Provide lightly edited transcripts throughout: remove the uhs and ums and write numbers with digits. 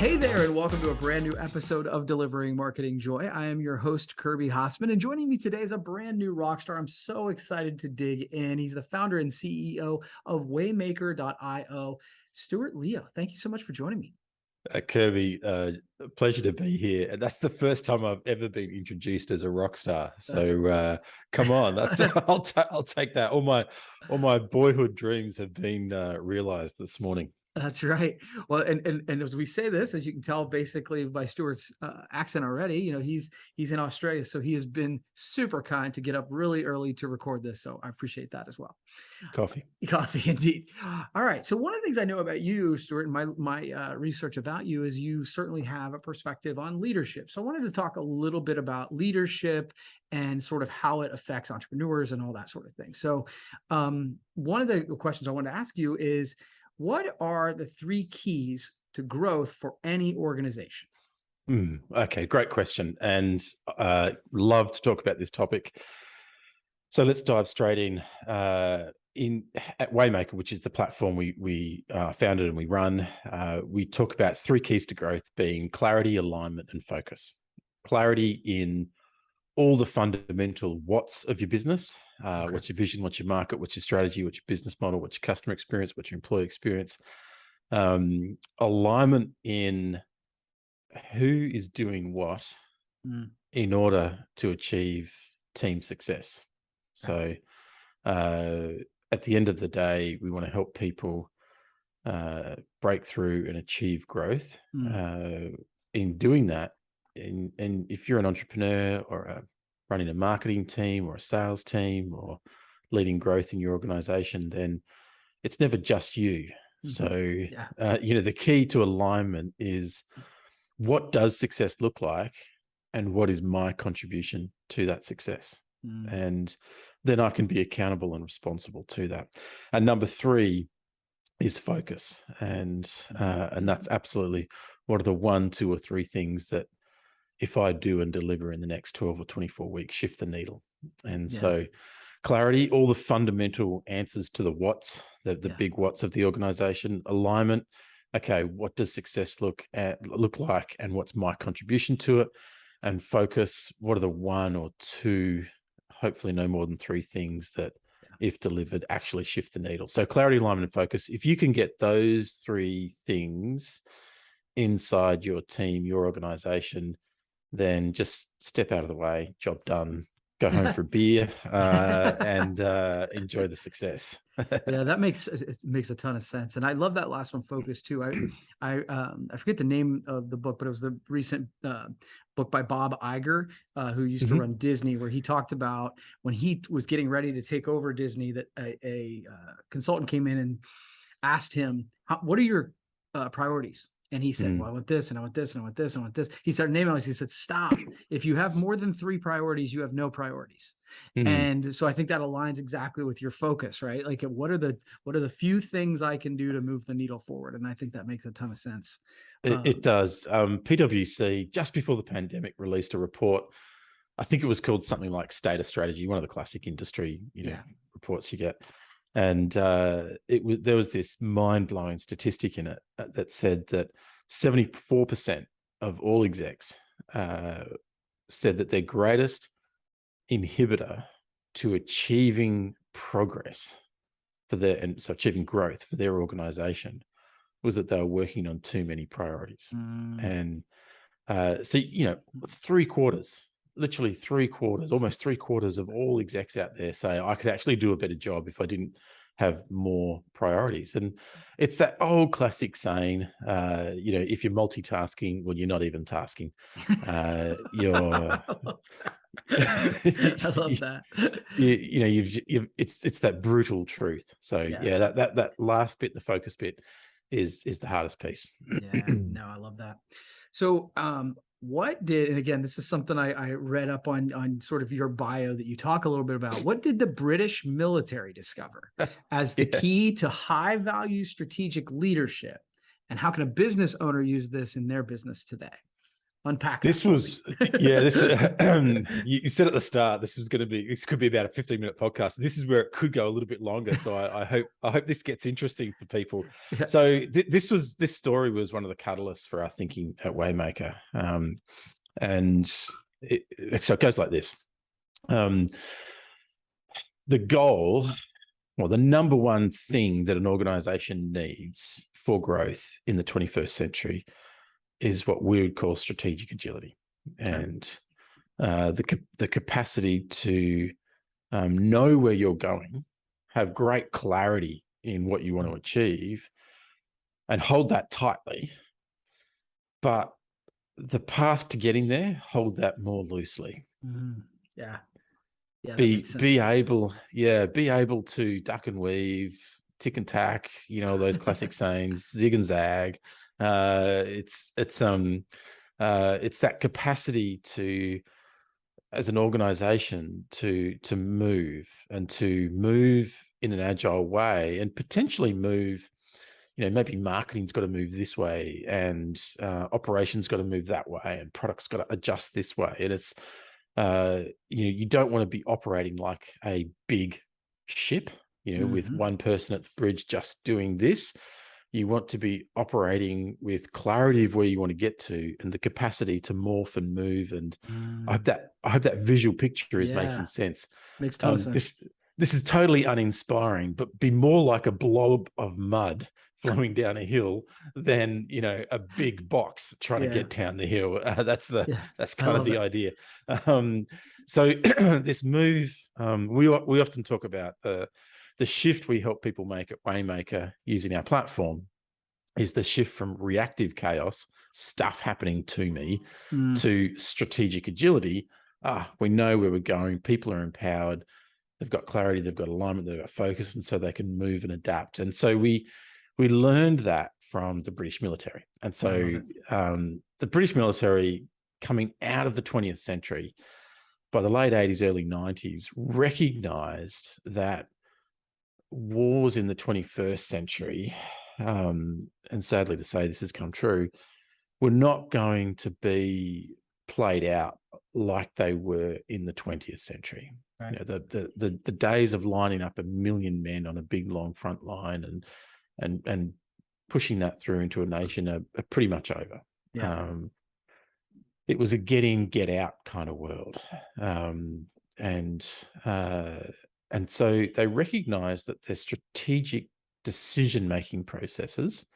Hey there, and welcome to a brand new episode of Delivering Marketing Joy. I am your host, Kirby Hassman, and joining me today is a brand new rock star. I'm so excited to dig in. He's the founder and CEO of Waymaker.io, Stuart Leo. Thank you so much for joining me. Kirby, a pleasure to be here. And that's the first time I've ever been introduced as a rock star. So come on, that's I'll take that. All my boyhood dreams have been realized this morning. That's right. Well, and as we say this, as you can tell, basically by Stuart's accent already, he's in Australia, so he has been super kind to get up really early to record this. So I appreciate that as well. Coffee. Coffee, indeed. All right. So one of the things I know about you, Stuart, and my research about you is you certainly have a perspective on leadership. So I wanted to talk a little bit about leadership and sort of how it affects entrepreneurs and all that sort of thing. So one of the questions I wanted to ask you is, what are the three keys to growth for any organization? Okay, great question, and love to talk about this topic. So let's dive straight in. At Waymaker, which is the platform we founded and we run, we talk about three keys to growth being clarity, alignment, and focus. Clarity in all the fundamental what's of your business. What's your vision, what's your market, what's your strategy, what's your business model, what's your customer experience, what's your employee experience. Alignment in who is doing what in order to achieve team success. So at the end of the day, we want to help people break through and achieve growth. In doing that, and if you're an entrepreneur or running a marketing team or a sales team or leading growth in your organization, then it's never just you. So, the key to alignment is, what does success look like and what is my contribution to that success? And then I can be accountable and responsible to that. And number three is focus. And that's absolutely what are the 1, 2, or 3 things that if I do and deliver in the next 12 or 24 weeks, shift the needle. And so clarity, all the fundamental answers to the what's, the big what's of the organization. Alignment, okay, what does success look like and what's my contribution to it? And focus, what are the 1 or 2, hopefully no more than 3 things that if delivered actually shift the needle. So clarity, alignment, and focus. If you can get those 3 things inside your team, your organization, then just step out of the way, job done, go home for a beer, and enjoy the success. Yeah, that makes a ton of sense, and I love that last one, focus, too. I forget the name of the book, but it was the recent book by Bob Iger, who used to run Disney, where he talked about when he was getting ready to take over Disney, that a consultant came in and asked him, "What are your priorities?" And he said, well, I want this, and I want this, and I want this, and I want this. He started naming all these. He said, stop. If you have more than 3 priorities, you have no priorities. And so I think that aligns exactly with your focus, right? Like, what are the few things I can do to move the needle forward? And I think that makes a ton of sense. It does. PwC, just before the pandemic, released a report. I think it was called something like State of Strategy, one of the classic industry reports you get. And there was this mind-blowing statistic in it that said that 74% of all execs said that their greatest inhibitor to achieving progress so achieving growth for their organization was that they were working on too many priorities. And so, 3/4, literally 3/4, almost 3/4 of all execs out there say, I could actually do a better job if I didn't have more priorities. And it's that old classic saying, if you're multitasking, well, you're not even tasking. You're I love that. It's that brutal truth. So that last bit, the focus bit, is the hardest piece. No, I love that. So and again, this is something I read up on sort of your bio that you talk a little bit about. What did the British military discover as the key to high value strategic leadership? And how can a business owner use this in their business today? Unpack that This for was, me. yeah, this, you said at the start, this could be about a 15-minute podcast. This is where it could go a little bit longer. So I hope this gets interesting for people. Yeah. So this story was one of the catalysts for our thinking at Waymaker. And so it goes like this. The goal, or the number one thing that an organization needs for growth in the 21st century is what we would call strategic agility, and the capacity to know where you're going, have great clarity in what you want to achieve, and hold that tightly. But the path to getting there, hold that more loosely. Yeah. Yeah, that makes sense. Be able to duck and weave, tick and tack, those classic sayings, zig and zag. It's that capacity to, as an organization, to move in an agile way, and potentially move, maybe marketing's got to move this way, and operations got to move that way, and products got to adjust this way. And it's you don't want to be operating like a big ship, with one person at the bridge just doing this. You want to be operating with clarity of where you want to get to, and the capacity to morph and move. And I hope that visual picture is making sense. Makes a ton of sense. This is totally uninspiring, but be more like a blob of mud flowing down a hill than, a big box trying to get down the hill. That's kind of the idea. So this move, we often talk about the shift we help people make at Waymaker using our platform is the shift from reactive chaos, stuff happening to me, to strategic agility. We know where we're going. People are empowered. They've got clarity. They've got alignment. They've got focus. And so they can move and adapt. And so we learned that from the British military. And so the British military, coming out of the 20th century, by the late 80s, early 90s, recognized that wars in the 21st century, and sadly to say this has come true, were not going to be played out like they were in the 20th century. Right. The days of lining up 1 million men on a big long front line and pushing that through into a nation are pretty much over. Yeah. It was a get in, get out kind of world. And so they recognized that their strategic decision-making processes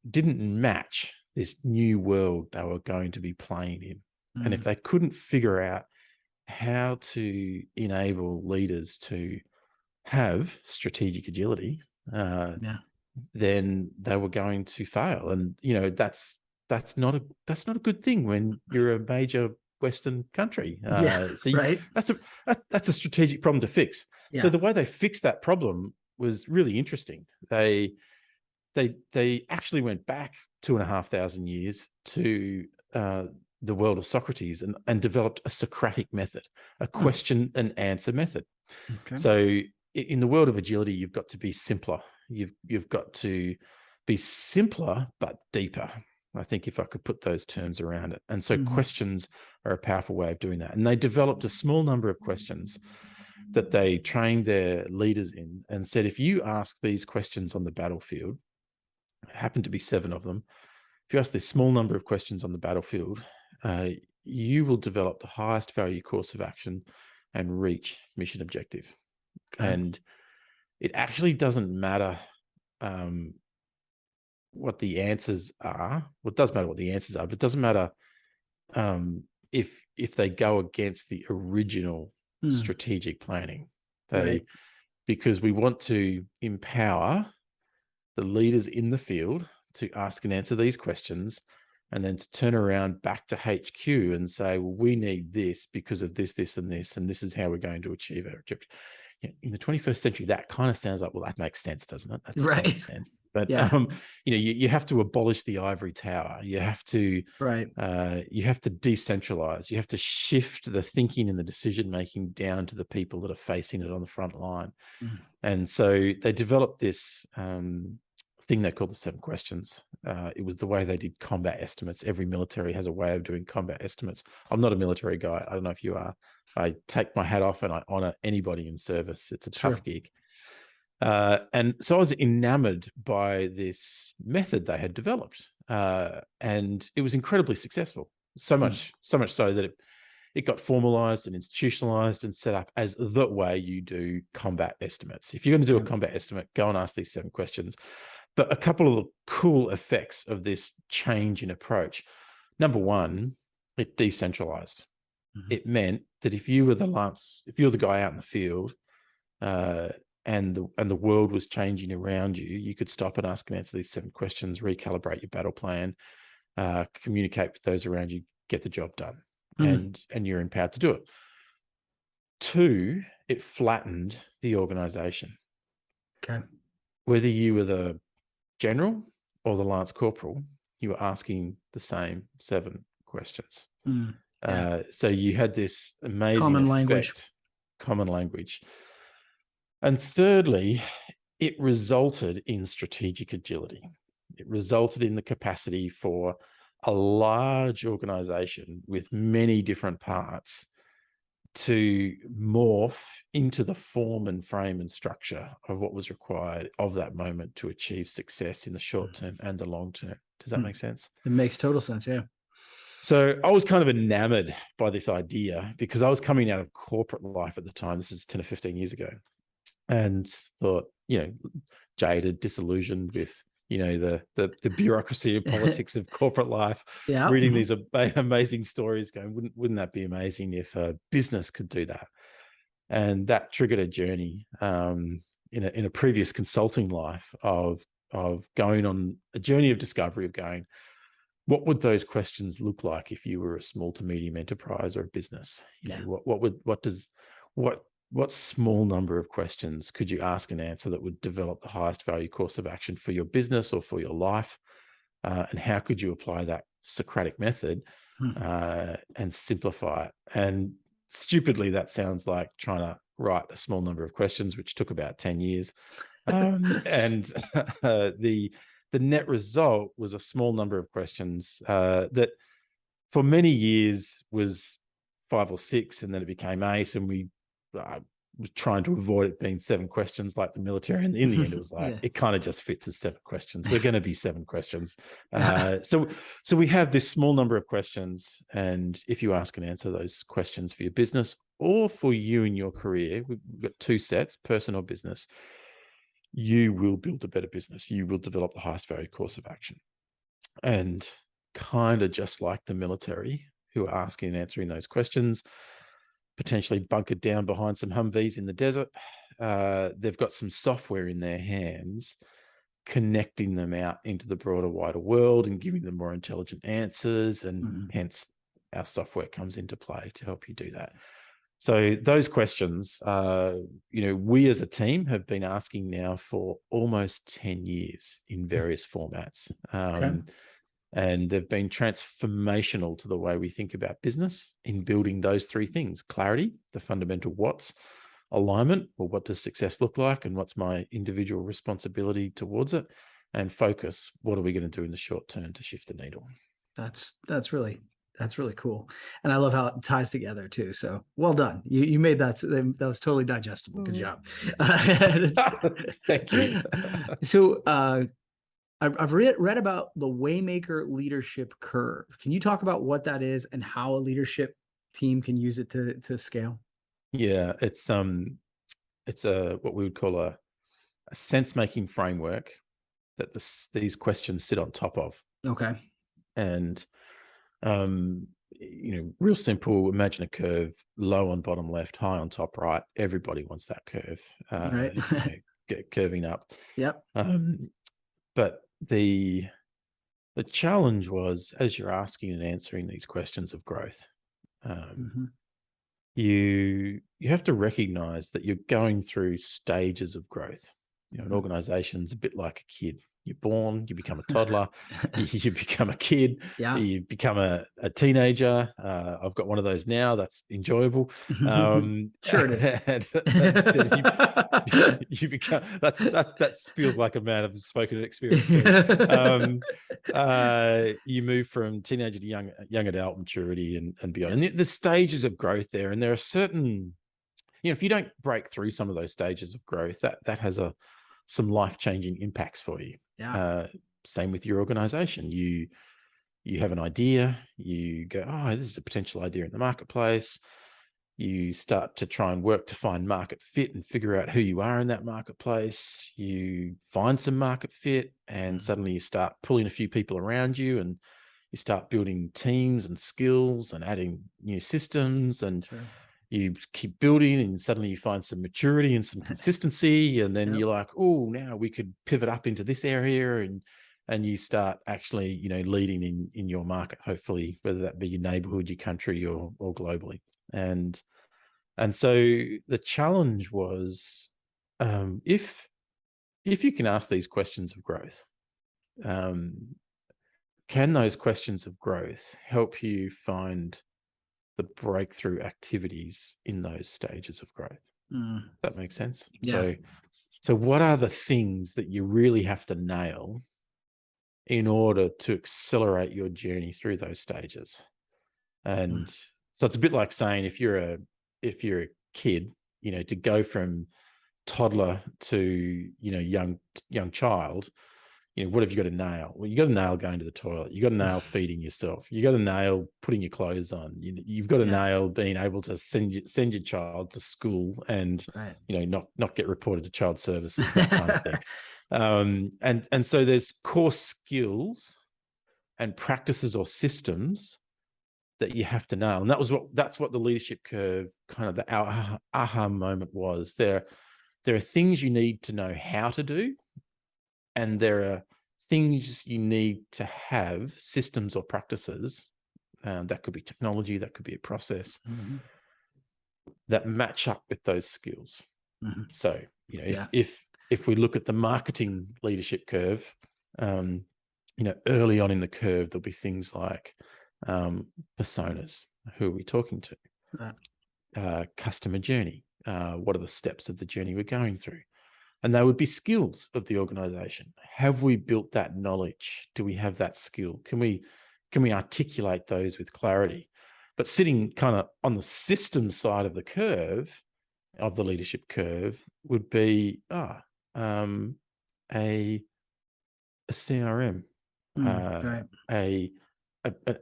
didn't match this new world they were going to be playing in. And if they couldn't figure out how to enable leaders to have strategic agility, then they were going to fail. And that's not a good thing when you're a major Western country. That's a strategic problem to fix. So the way they fixed that problem was really interesting. They actually went back 2,500 years to the world of Socrates and developed a Socratic method, a question and answer method. Okay. So in the world of agility, you've got to be simpler. You've got to be simpler but deeper. I think if I could put those terms around it. And so questions are a powerful way of doing that. And they developed a small number of questions that they trained their leaders in and said, if you ask these questions on the battlefield, it happened to be 7 of them. If you ask this small number of questions on the battlefield, you will develop the highest value course of action and reach mission objective. Okay. And it actually doesn't matter what the answers are. Well, it does matter what the answers are, but it doesn't matter if they go against the original strategic planning. Because we want to empower the leaders in the field to ask and answer these questions, and then to turn around back to HQ and say, well, we need this because of this, this, and this is how we're going to achieve our objective. In the 21st century, that kind of sounds like, well, that makes sense, doesn't it? That's right. Sense. But you have to abolish the ivory tower. You have to decentralize. You have to shift the thinking and the decision making down to the people that are facing it on the front line. And so they developed this thing they called the 7 questions. It was the way they did combat estimates. Every military has a way of doing combat estimates. I'm not a military guy. I don't know if you are. I take my hat off and I honor anybody in service. It's a tough Sure. gig. And so I was enamored by this method they had developed. And it was incredibly successful. So much so that it got formalized and institutionalized and set up as the way you do combat estimates. If you're going to do a combat estimate, go and ask these 7 questions. But a couple of the cool effects of this change in approach. Number one, it decentralized. It meant that if you were the guy out in the field, and the world was changing around you, you could stop and ask and answer these 7 questions, recalibrate your battle plan, communicate with those around you, get the job done, and you're empowered to do it. 2, it flattened the organization. Okay. Whether you were the general or the lance corporal, you were asking the same 7 questions. So you had this amazing Common effect, language. common language. And thirdly, it resulted in strategic agility. It resulted in the capacity for a large organization with many different parts to morph into the form and frame and structure of what was required of that moment to achieve success in the short term and the long term. Does that make sense? It makes total sense. Yeah. So I was kind of enamored by this idea because I was coming out of corporate life at the time. This is 10 or 15 years ago. And thought, jaded, disillusioned with, the bureaucracy and politics of corporate life, reading these amazing stories going, wouldn't that be amazing if a business could do that? And that triggered a journey in a previous consulting life of going on a journey of discovery of going, what would those questions look like if you were a small to medium enterprise or a business? What small number of questions could you ask and answer that would develop the highest value course of action for your business or for your life? And how could you apply that Socratic method and simplify it? And stupidly, that sounds like trying to write a small number of questions, which took about 10 years. And the net result was a small number of questions that for many years was 5 or 6, and then it became 8, and we was trying to avoid it being 7 questions like the military. And in the end, it was like, it kind of just fits as 7 questions. We're going to be 7 questions. So we have this small number of questions. And if you ask and answer those questions for your business or for you in your career, we've got 2 sets, person or business, you will build a better business. You will develop the highest value course of action. And kind of just like the military who are asking and answering those questions, potentially bunkered down behind some Humvees in the desert. They've got some software in their hands, connecting them out into the broader, wider world and giving them more intelligent answers. And hence our software comes into play to help you do that. So those questions, we as a team have been asking now for almost 10 years in various formats. And they've been transformational to the way we think about business in building those 3 things: clarity, the fundamental what's, alignment, well, what does success look like and what's my individual responsibility towards it, and focus, what are we going to do in the short term to shift the needle? That's really cool. And I love how it ties together too. So well done. You made that was totally digestible. Good job. Thank you. So I've read about the Waymaker leadership curve. Can you talk about what that is and how a leadership team can use it to scale? Yeah, it's what we would call a sense-making framework that these questions sit on top of. Okay. And real simple. Imagine a curve: low on bottom left, high on top right. Everybody wants that curve, Right. get curving up. Yep. But the challenge was, as you're asking and answering these questions of growth, you have to recognize that you're going through stages of growth. An organization's a bit like a kid. You're born, you become a toddler, you become a kid, Yeah. you become a teenager. I've got one of those now. That's enjoyable. Sure it is. And then you become that feels like a man of spoken experience too. You move from teenager to young adult maturity and beyond. Yeah. And the stages of growth there, and there are certain, if you don't break through some of those stages of growth, that has some life-changing impacts for you. Yeah. Uh, Same with your organization. You have an idea, you go, oh, this is a potential idea in the marketplace. You start to try and work to find market fit and figure out who you are in that marketplace. You find some market fit, and suddenly you start pulling a few people around you, and you start building teams and skills and adding new systems, and Sure. you keep building, and suddenly you find some maturity and some consistency, and then Yep. you're like, oh, now we could pivot up into this area, and you start actually, leading in your market, hopefully, whether that be your neighborhood, your country, or globally. And so the challenge was, if you can ask these questions of growth, can those questions of growth help you find the breakthrough activities in those stages of growth? Mm. That makes sense. Yeah. So what are the things that you really have to nail in order to accelerate your journey through those stages? And so it's a bit like saying, if you're a kid, to go from toddler to, young child, what have you got to nail? Well, you got to nail going to the toilet. You got to nail feeding yourself. You got to nail putting your clothes on. You've got to Yeah. nail being able to send your child to school and, Right. not get reported to child services, that kind of thing. And so there's core skills and practices or systems that you have to nail. And that's what the leadership curve, kind of the aha moment was. There are things you need to know how to do, and there are things you need to have, systems or practices. That could be technology, that could be a process that match up with those skills. So, if we look at the marketing leadership curve, early on in the curve, there'll be things like personas. Who are we talking to? Customer journey. What are the steps of the journey we're going through? And they would be skills of the organization. Have we built that knowledge? Do we have that skill? Can we articulate those with clarity? But sitting kind of on the system side of the curve, of the leadership curve, would be a CRM, Right. an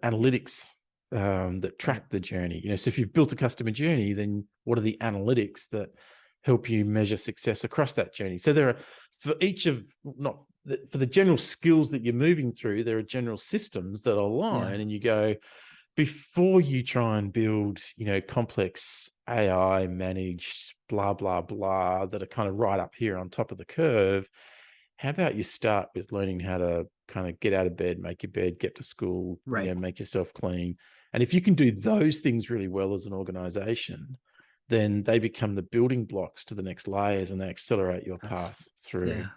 analytics that track the journey. So if you've built a customer journey, then what are the analytics that help you measure success across that journey? So there are, for the general skills that you're moving through, there are general systems that align, and you go, before you try and build, complex AI managed blah, blah, blah, that are kind of right up here on top of the curve, how about you start with learning how to kind of get out of bed, make your bed, get to school, Right. make yourself clean. And if you can do those things really well as an organization, then they become the building blocks to the next layers, and they accelerate your path through. Yeah.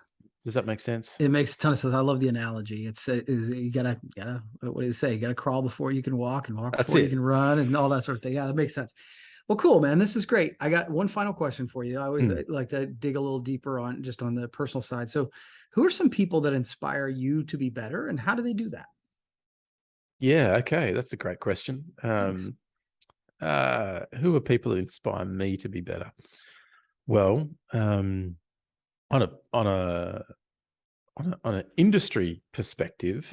Does that make sense? It makes a ton of sense. I love the analogy. It's you gotta what do they say? You gotta crawl before you can walk, and walk That's before you it. can run, and all that sort of thing. Yeah, that makes sense. Well, cool, man. This is great. I got one final question for you. I always like to dig a little deeper on the personal side. So, who are some people that inspire you to be better, and how do they do that? Yeah. Okay. That's a great question. Thanks. Who are people that inspire me to be better? Well, on an industry perspective,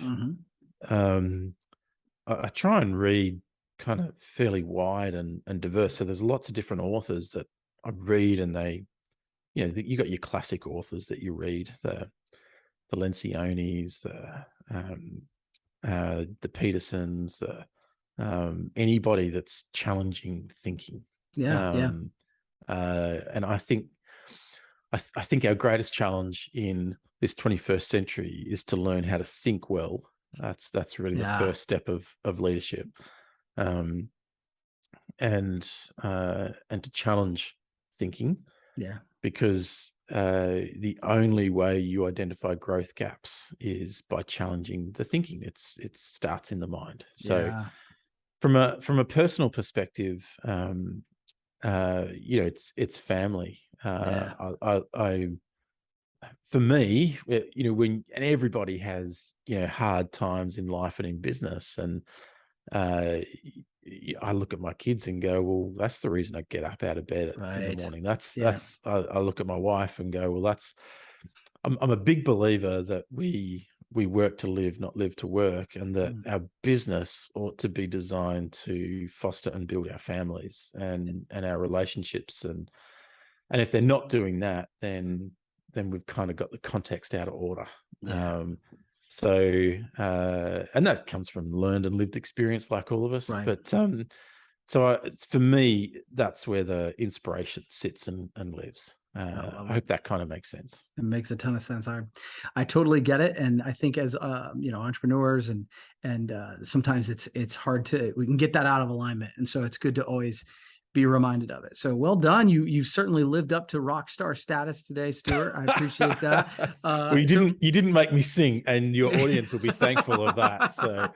I try and read kind of fairly wide and diverse. So there's lots of different authors that I read, and they, you got your classic authors that you read, the Lencioni's, the Petersons, anybody that's challenging thinking. Yeah. And I think our greatest challenge in this 21st century is to learn how to think well. That's really the first step of leadership, and to challenge thinking. Yeah. Because the only way you identify growth gaps is by challenging the thinking. It starts in the mind. So Yeah. from a personal perspective, it's family. Yeah. I for me, when and everybody has hard times in life and in business, and I look at my kids and go, well, that's the reason I get up out of bed in the Right. morning. Yeah. I look at my wife and go, well, I'm a big believer that we work to live, not live to work, and that our business ought to be designed to foster and build our families and our relationships. And if they're not doing that, then we've kind of got the context out of order. Yeah. And that comes from learned and lived experience, like all of us. Right. But for me, that's where the inspiration sits and lives. I love I it. hope that kind of makes sense. It makes a ton of sense. I totally get it, and I think as entrepreneurs and sometimes it's hard we can get that out of alignment, and so it's good to always be reminded of it. So well done. You've certainly lived up to rock star status today, Stuart. I appreciate that. Well, you didn't make me sing, and your audience will be thankful of that. So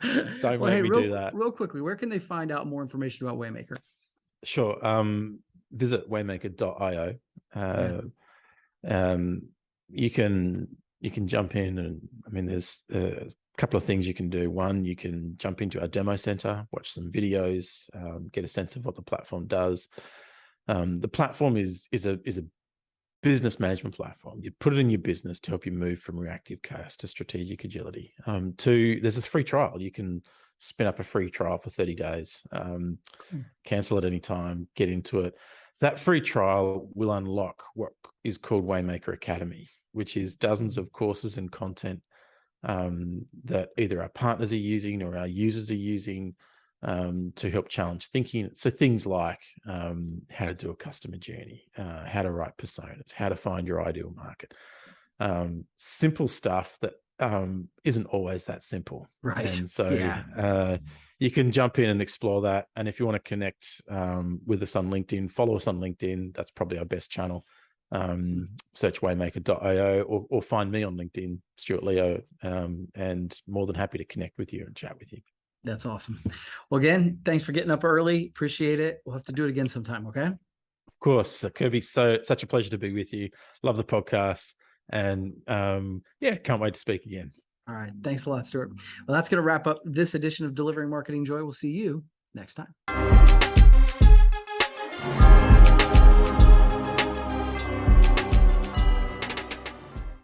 don't well, make hey, me do that. real quickly, where can they find out more information about Waymaker? Sure. Visit waymaker.io. Yeah. You can jump in, and I mean, there's a couple of things you can do. One, you can jump into our demo center, watch some videos, get a sense of what the platform does. The platform is a business management platform. You put it in your business to help you move from reactive chaos to strategic agility. There's a free trial. You can spin up a free trial for 30 days, cancel at any time, get into it. That free trial will unlock what is called Waymaker Academy, which is dozens of courses and content that either our partners are using or our users are using to help challenge thinking. So things like how to do a customer journey, how to write personas, how to find your ideal market. Simple stuff that isn't always that simple. Right. And so Yeah. you can jump in and explore that. And if you want to connect with us on LinkedIn, follow us on LinkedIn. That's probably our best channel. Search waymaker.io or find me on LinkedIn, Stuart Leo, and more than happy to connect with you and chat with you. That's awesome. Well, again, thanks for getting up early. Appreciate it. We'll have to do it again sometime. Okay. Of course, Kirby. Such a pleasure to be with you. Love the podcast, and can't wait to speak again. All right. Thanks a lot, Stuart. Well, that's going to wrap up this edition of Delivering Marketing Joy. We'll see you next time.